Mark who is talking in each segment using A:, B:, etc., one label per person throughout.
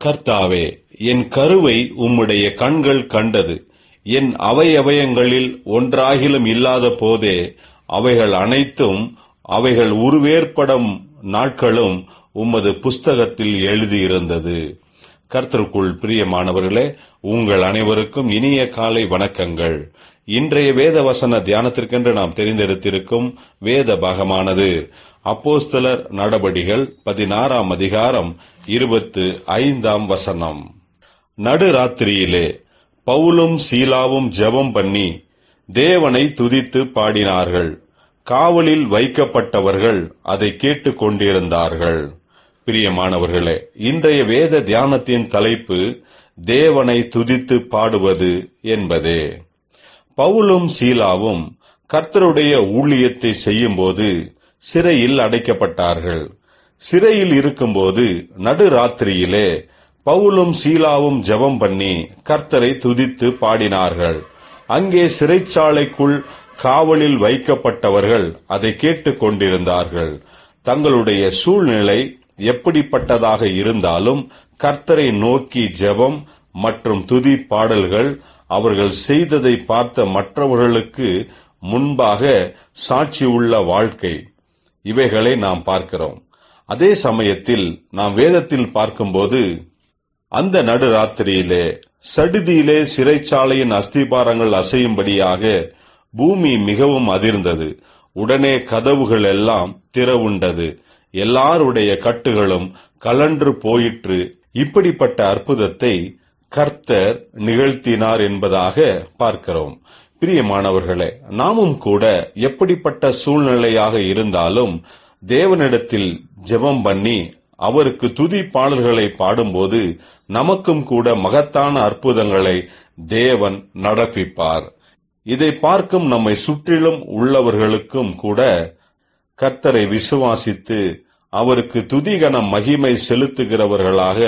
A: கர்த்தாவே, என் கருவை உம்முடைய கண்கள் கண்டது. என் அவயவயங்களில் ஒன்றாகிலும் இல்லாத போதே அவைகள் அனைத்தும் அவைகள் உருவேற்படும் நாட்களும் உமது புஸ்தகத்தில் எழுதியிருந்தது. கர்த்தருக்குள் பிரியமானவர்களே, உங்கள் அனைவருக்கும் இனிய காலை வணக்கங்கள். இன்றைய வேத வசன தியானத்திற்கென்று நாம் தெரிந்தெடுத்திருக்கும் வேத பாகமானது அப்போஸ்தலர் நடபடிகள் 16ஆம் அதிகாரம் 25ஆம் வசனம். நடுராத்திரியிலே பவுலும் சீலாவும் ஜெபம் பண்ணி தேவனை துதித்து பாடினார்கள். காவலில் வைக்கப்பட்டவர்கள் அதை கேட்டுக் கொண்டிருந்தார்கள். பிரியமானவர்களே, இன்றைய வேத தியானத்தின் தலைப்பு தேவனை துதித்து பாடுவது என்பதே. பவுலும் சீலாவும் கர்த்தருடைய ஊழியத்தை செய்யும்போது சிறையில் அடைக்கப்பட்டார்கள். சிறையில் இருக்கும்போது நடுராத்திரியிலே பவுலும் சீலாவும் ஜெபம் பண்ணி கர்த்தரை துதித்து பாடினார்கள். அங்கே சிறைச்சாலைக்குள் காவலில் வைக்கப்பட்டவர்கள் அதை கேட்டுக் கொண்டிருந்தார்கள். தங்களுடைய சூழ்நிலை எப்படிப்பட்டதாக இருந்தாலும் கர்த்தரை நோக்கி ஜெபம் மற்றும் துதி பாடல்கள் அவர்கள் செய்ததை பார்த்த மற்றவர்களுக்கு முன்பாக சாட்சி உள்ள வாழ்க்கை, இவைகளை நாம் பார்க்கிறோம். அதே சமயத்தில் நாம் வேதத்தில் பார்க்கும்போது அந்த நடுராத்திரியிலே சடுதியிலே சிறைச்சாலையின் அஸ்திபாரங்கள் அசையும்படியாக பூமி மிகவும் அதிர்ந்தது. உடனே கதவுகள் எல்லாம் திறவுண்டது. எல்லாருடைய கட்டுகளும் கலன்று போயிற்று. இப்படிப்பட்ட அற்புதத்தை கர்த்தர் நிகழ்த்தினார் என்பதாக பார்க்கிறோம். பிரியமானவர்களே, நாமும் கூட எப்படிப்பட்ட சூழ்நிலையாக இருந்தாலும் தேவனிடத்தில் ஜெபம் பண்ணி அவருக்கு துதி பாடல்களை பாடும்போது நமக்கும் கூட மகத்தான அற்புதங்களை தேவன் நடப்பிப்பார். இதை பார்க்கும் நம்மை சுற்றிலும் உள்ளவர்களுக்கும் கூட கர்த்தரை விசுவாசித்து அவருக்கு துதிகன மகிமை செலுத்துகிறவர்களாக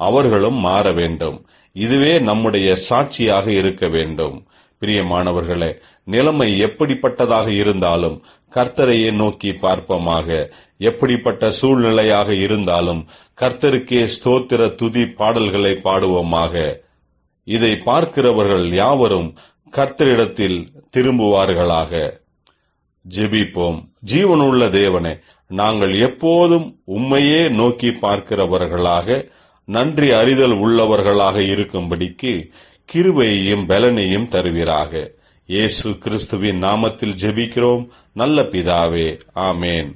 A: அவர்களும் மாற வேண்டும். இதுவே நம்முடைய சாட்சியாக இருக்க வேண்டும். பிரியமானவர்களே, நிலைமை எப்படிப்பட்டதாக இருந்தாலும் கர்த்தரையே நோக்கி பார்ப்போமாக. எப்படிப்பட்ட சூழ்நிலையாக இருந்தாலும் கர்த்தருக்கே ஸ்தோத்திர துதி பாடல்களை பாடுவோமாக. இதை பார்க்கிறவர்கள் யாவரும் கர்த்தரிடத்தில் திரும்புவார்களாக. ஜெபிப்போம். ஜீவனுள்ள தேவனே, நாங்கள் எப்போதும் உம்மையே நோக்கி பார்க்கிறவர்களாக, நன்றி அறிதல் உள்ளவர்களாக இருக்கும்படிக்கு கிருபையையும் பலனையும் தருவீராக. இயேசு கிறிஸ்துவின் நாமத்தில் ஜெபிக்கிறோம் நல்ல பிதாவே, ஆமேன்.